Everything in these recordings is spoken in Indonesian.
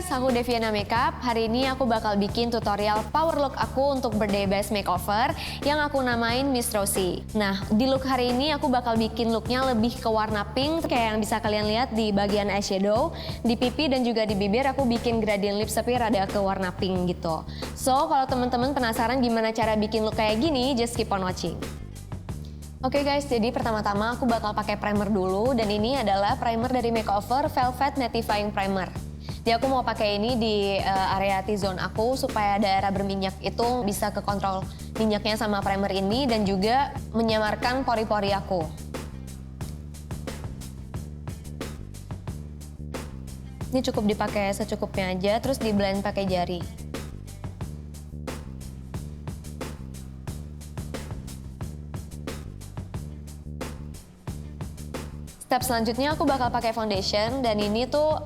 guys, aku Deviana Makeup. Hari ini aku bakal bikin tutorial power look aku untuk birthday bash makeover yang aku namain Miss Rosie. Nah, di look hari ini aku bakal bikin looknya lebih ke warna pink kayak yang bisa kalian lihat di bagian eyeshadow, di pipi dan juga di bibir aku bikin gradient lips tapi rada ke warna pink gitu. So, kalau teman-teman penasaran gimana cara bikin look kayak gini, just keep on watching. Oke guys, jadi pertama-tama aku bakal pakai primer dulu dan ini adalah primer dari Makeover Velvet Mattifying Primer. Jadi aku mau pakai ini di area T-zone aku supaya daerah berminyak itu bisa kekontrol minyaknya sama primer ini dan juga menyamarkan pori-pori aku. Ini cukup dipakai secukupnya aja, terus di blend pakai jari. Step selanjutnya aku bakal pakai foundation dan ini tuh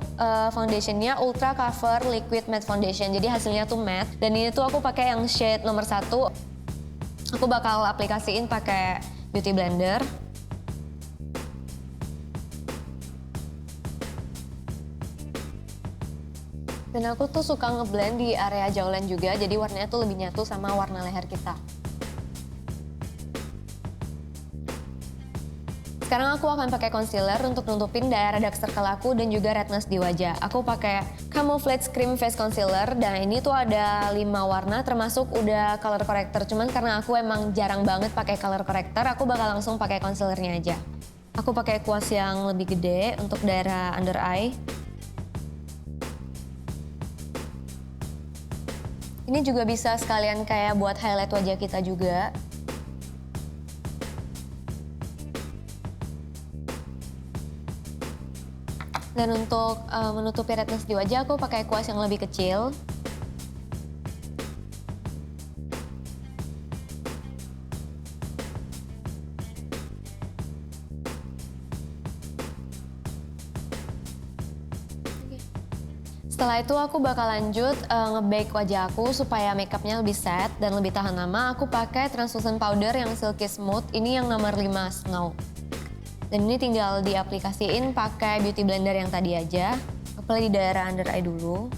foundationnya Ultra Cover Liquid Matte Foundation. Jadi hasilnya tuh matte dan ini tuh aku pakai yang shade nomor 1. Aku bakal aplikasiin pakai beauty blender. Dan aku tuh suka ngeblend di area jawline juga, jadi warnanya tuh lebih nyatu sama warna leher kita. Sekarang aku akan pakai concealer untuk nutupin daerah dark circle aku dan juga redness di wajah. Aku pakai Camouflage Cream Face Concealer dan ini tuh ada 5 warna termasuk udah color corrector. Cuman karena aku emang jarang banget pakai color corrector, aku bakal langsung pakai concealernya aja. Aku pakai kuas yang lebih gede untuk daerah under eye. Ini juga bisa sekalian kayak buat highlight wajah kita juga. Dan untuk menutupi redness di wajah aku pakai kuas yang lebih kecil. Setelah itu aku bakal lanjut nge-bake wajah aku supaya makeupnya lebih set dan lebih tahan lama. Aku pakai translucent powder yang silky smooth, ini yang nomor 5 Snow. Dan ini tinggal diaplikasiin pakai beauty blender yang tadi aja. Apply di daerah under eye dulu.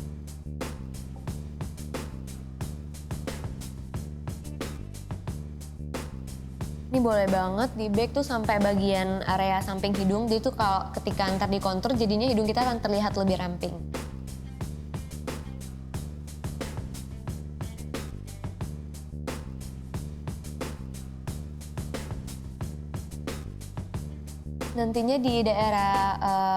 Ini boleh banget di bake tuh sampai bagian area samping hidung. Jadi tuh kalau ketika ntar di contour jadinya hidung kita akan terlihat lebih ramping. Nantinya di daerah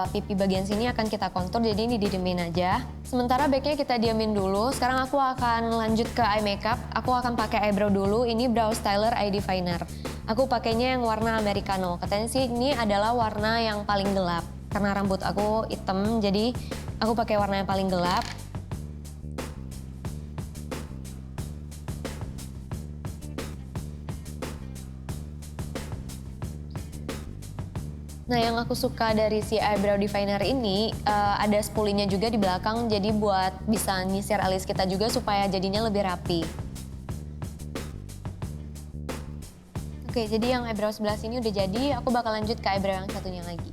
pipi bagian sini akan kita kontur, jadi ini didiemin aja. Sementara bake-nya kita diamin dulu. Sekarang aku akan lanjut ke eye makeup. Aku akan pakai eyebrow dulu, ini Brow Styler Eye Definer. Aku pakainya yang warna Americano. Katanya sih ini adalah warna yang paling gelap. Karena rambut aku hitam, jadi aku pakai warna yang paling gelap. Nah, yang aku suka dari si eyebrow definer ini ada spulinya juga di belakang, jadi buat bisa nyisir alis kita juga supaya jadinya lebih rapi. Oke, jadi yang eyebrow sebelah sini udah jadi, aku bakal lanjut ke eyebrow yang satunya lagi.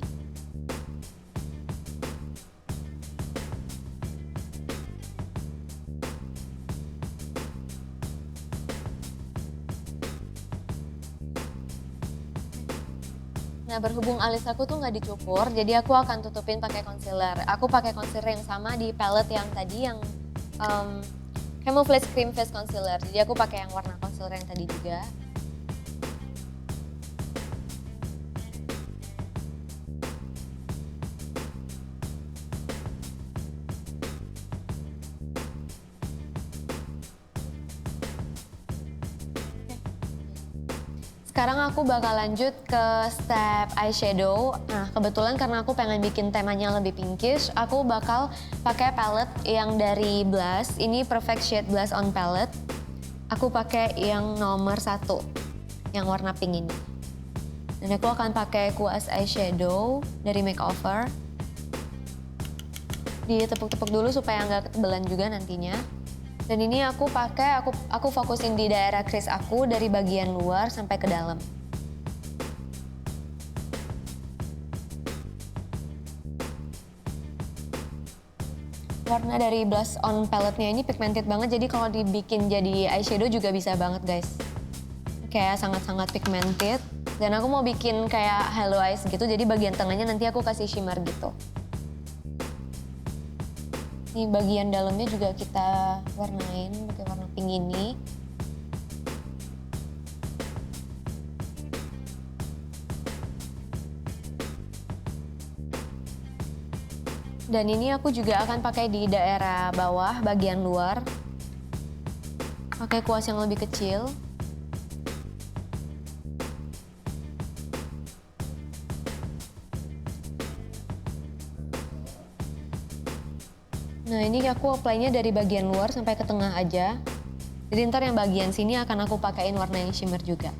Nah, berhubung alis aku tuh nggak dicukur, jadi aku akan tutupin pakai concealer. Aku pakai concealer yang sama di palette yang tadi yang Camouflage Cream Face Concealer. Jadi aku pakai yang warna concealer yang tadi juga. Sekarang aku bakal lanjut ke step eyeshadow. Nah, kebetulan karena aku pengen bikin temanya lebih pinkish, aku bakal pakai palette yang dari Blush. Ini Perfect Shade Blush on Palette. Aku pakai yang nomor 1, yang warna pink ini. Dan aku akan pakai kuas eyeshadow dari Makeover. Ditepuk-tepuk dulu supaya nggak ketebelan juga nantinya. Dan ini aku pakai, aku fokusin di daerah crease aku dari bagian luar sampai ke dalam. Warna dari blush on palette-nya ini pigmented banget, jadi kalau dibikin jadi eyeshadow juga bisa banget guys. Kayak sangat-sangat pigmented. Dan aku mau bikin kayak halo eyes gitu, jadi bagian tengahnya nanti aku kasih shimmer gitu. Ini bagian dalamnya juga kita warnain pakai warna pink ini. Dan ini aku juga akan pakai di daerah bawah, bagian luar. Pakai kuas yang lebih kecil. Nah ini aku apply-nya dari bagian luar sampai ke tengah aja. Jadi ntar yang bagian sini akan aku pakein warna yang shimmer juga.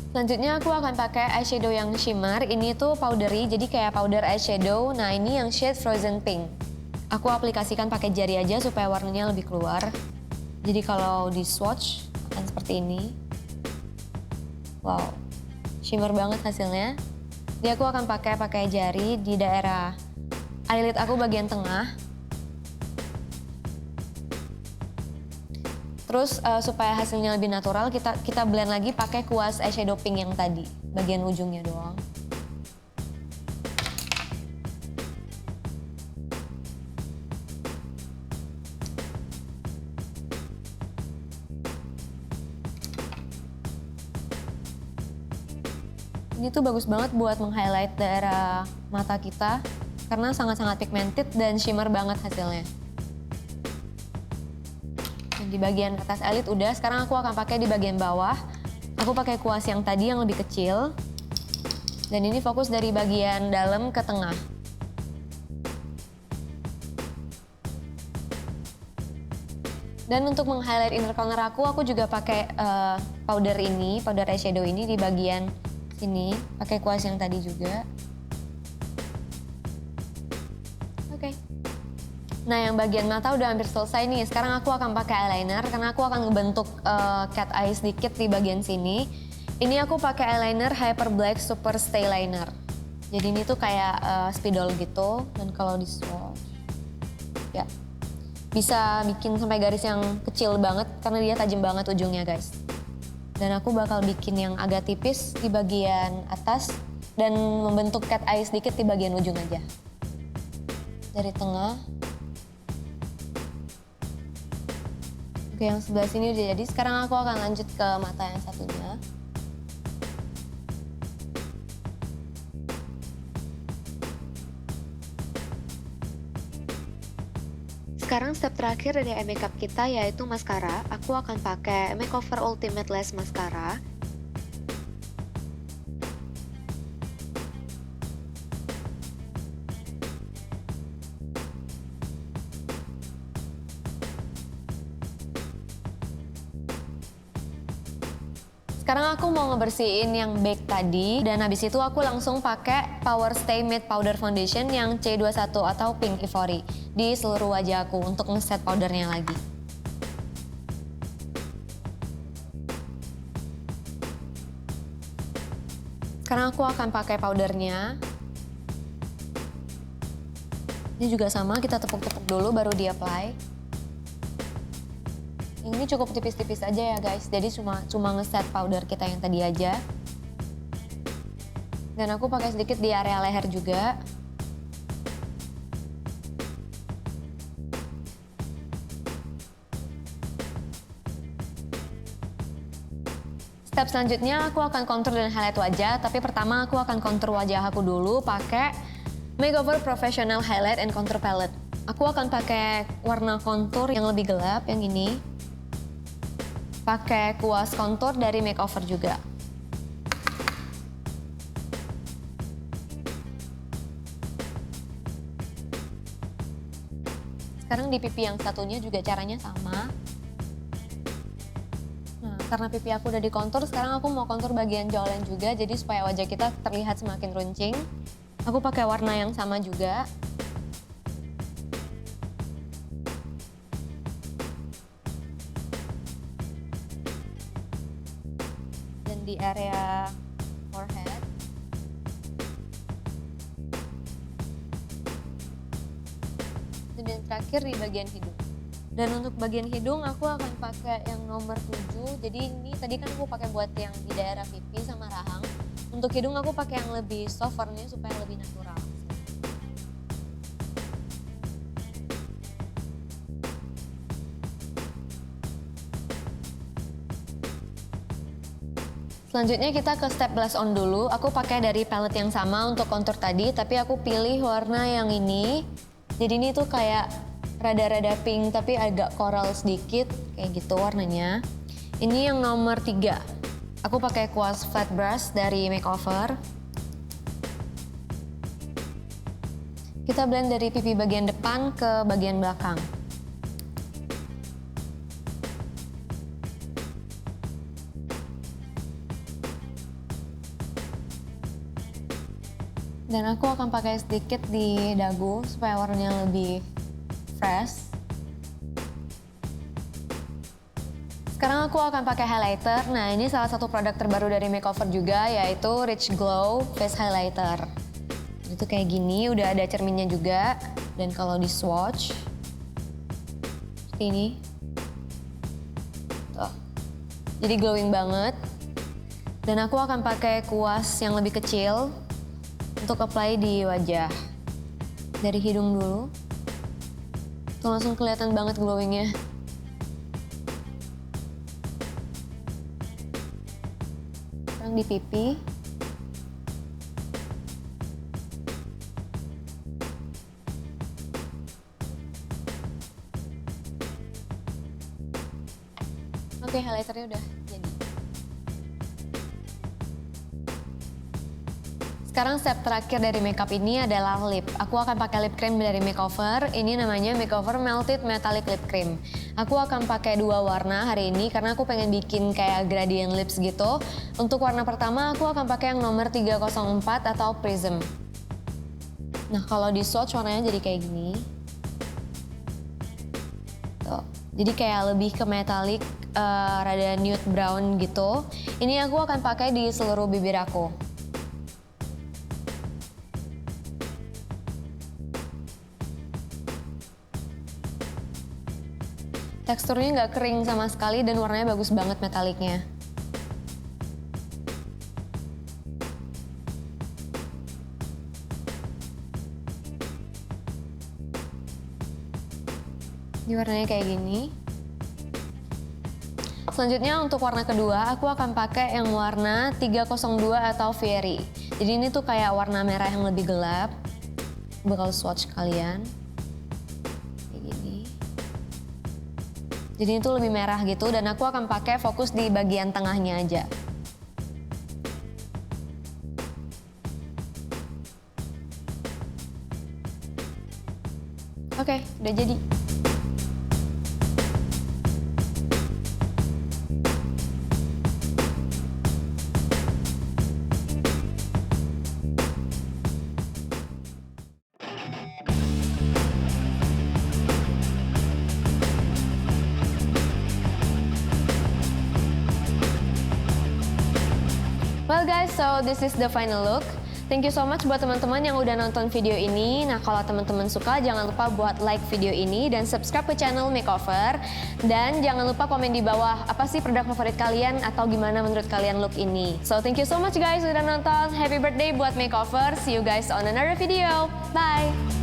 Selanjutnya aku akan pakai eyeshadow yang shimmer. Ini tuh powdery, jadi kayak powder eyeshadow. Nah ini yang shade Frozen Pink. Aku aplikasikan pakai jari aja supaya warnanya lebih keluar. Jadi kalau di swatch akan seperti ini. Wow, shimmer banget hasilnya. Jadi aku akan pakai jari di daerah eyelid aku bagian tengah. Terus supaya hasilnya lebih natural, kita blend lagi pakai kuas eyeshadow pink yang tadi, bagian ujungnya doang. Ini tuh bagus banget buat meng-highlight daerah mata kita, karena sangat-sangat pigmented dan shimmer banget hasilnya. Di bagian atas eyelid udah, sekarang aku akan pakai di bagian bawah. Aku pakai kuas yang tadi yang lebih kecil. Dan ini fokus dari bagian dalam ke tengah. Dan untuk meng-highlight inner corner aku juga pakai powder eyeshadow ini di bagian sini. Pakai kuas yang tadi juga. Oke. Nah yang bagian mata udah hampir selesai nih. Sekarang aku akan pakai eyeliner karena aku akan ngebentuk cat eye sedikit di bagian sini. Ini aku pakai eyeliner Hyper Black Super Stay Liner. Jadi ini tuh kayak spidol gitu. Dan kalau di swatch, ya bisa bikin sampai garis yang kecil banget karena dia tajam banget ujungnya guys. Dan aku bakal bikin yang agak tipis di bagian atas dan membentuk cat eye sedikit di bagian ujung aja. Dari tengah. Oke, yang sebelah sini udah jadi. Sekarang aku akan lanjut ke mata yang satunya. Sekarang step terakhir dari eye makeup kita yaitu maskara. Aku akan pakai Makeover Ultimate Lash Mascara. Sekarang aku mau ngebersihin yang bake tadi dan habis itu aku langsung pakai Power Stay Matte Powder Foundation yang C21 atau Pink Ivory di seluruh wajah aku untuk ngeset powdernya lagi. Sekarang aku akan pakai powdernya. Ini juga sama, kita tepuk-tepuk dulu baru di-apply. Ini cukup tipis-tipis aja ya guys, jadi cuma ngeset powder kita yang tadi aja. Dan aku pakai sedikit di area leher juga. Step selanjutnya aku akan contour dan highlight wajah, tapi pertama aku akan contour wajah aku dulu pakai Makeover Professional Highlight and Contour Palette. Aku akan pakai warna kontur yang lebih gelap, yang ini. Pakai kuas kontur dari Makeover juga. Sekarang di pipi yang satunya juga caranya sama. Nah, karena pipi aku udah dikontur, sekarang aku mau kontur bagian jawline juga, jadi supaya wajah kita terlihat semakin runcing. Aku pakai warna yang sama juga. Di area forehead. Dan dan terakhir di bagian hidung. Dan untuk bagian hidung aku akan pakai yang nomor 7. Jadi ini tadi kan aku pakai buat yang di daerah pipi sama rahang. Untuk hidung aku pakai yang lebih soft warnanya supaya lebih natural. Selanjutnya kita ke step blush on dulu. Aku pakai dari palette yang sama untuk contour tadi, tapi aku pilih warna yang ini. Jadi ini tuh kayak rada-rada pink tapi agak coral sedikit, kayak gitu warnanya. Ini yang nomor 3. Aku pakai kuas flat brush dari Makeover. Kita blend dari pipi bagian depan ke bagian belakang. Dan aku akan pakai sedikit di dagu supaya warnanya lebih fresh. Sekarang aku akan pakai highlighter. Nah, ini salah satu produk terbaru dari Makeover juga, yaitu Rich Glow Face Highlighter. Itu kayak gini, udah ada cerminnya juga. Dan kalau di swatch, seperti ini. Tuh. Jadi glowing banget. Dan aku akan pakai kuas yang lebih kecil untuk apply di wajah. Dari hidung dulu. Tuh langsung kelihatan banget glowingnya. Sekarang di pipi. Oke, highlighternya udah jadi. Sekarang step terakhir dari makeup ini adalah lip. Aku akan pakai lip cream dari Makeover. Ini namanya Makeover Melted Metallic Lip Cream. Aku akan pakai 2 warna hari ini karena aku pengen bikin kayak gradient lips gitu. Untuk warna pertama aku akan pakai yang nomor 304 atau Prism. Nah, kalau di swatch warnanya jadi kayak gini. Tuh. Jadi kayak lebih ke metallic, rada nude brown gitu. Ini aku akan pakai di seluruh bibir aku. Teksturnya nggak kering sama sekali dan warnanya bagus banget metaliknya. Ini warnanya kayak gini. Selanjutnya untuk warna kedua, aku akan pakai yang warna 302 atau Fairy. Jadi ini tuh kayak warna merah yang lebih gelap. Bakal swatch kalian. Jadi itu lebih merah gitu dan aku akan pakai fokus di bagian tengahnya aja. Oke, udah jadi. Well guys, so this is the final look. Thank you so much buat teman-teman yang udah nonton video ini. Nah, kalau teman-teman suka jangan lupa buat like video ini dan subscribe ke channel Makeover. Dan jangan lupa komen di bawah apa sih produk favorit kalian atau gimana menurut kalian look ini. So thank you so much guys udah nonton. Happy birthday buat Makeover. See you guys on another video. Bye!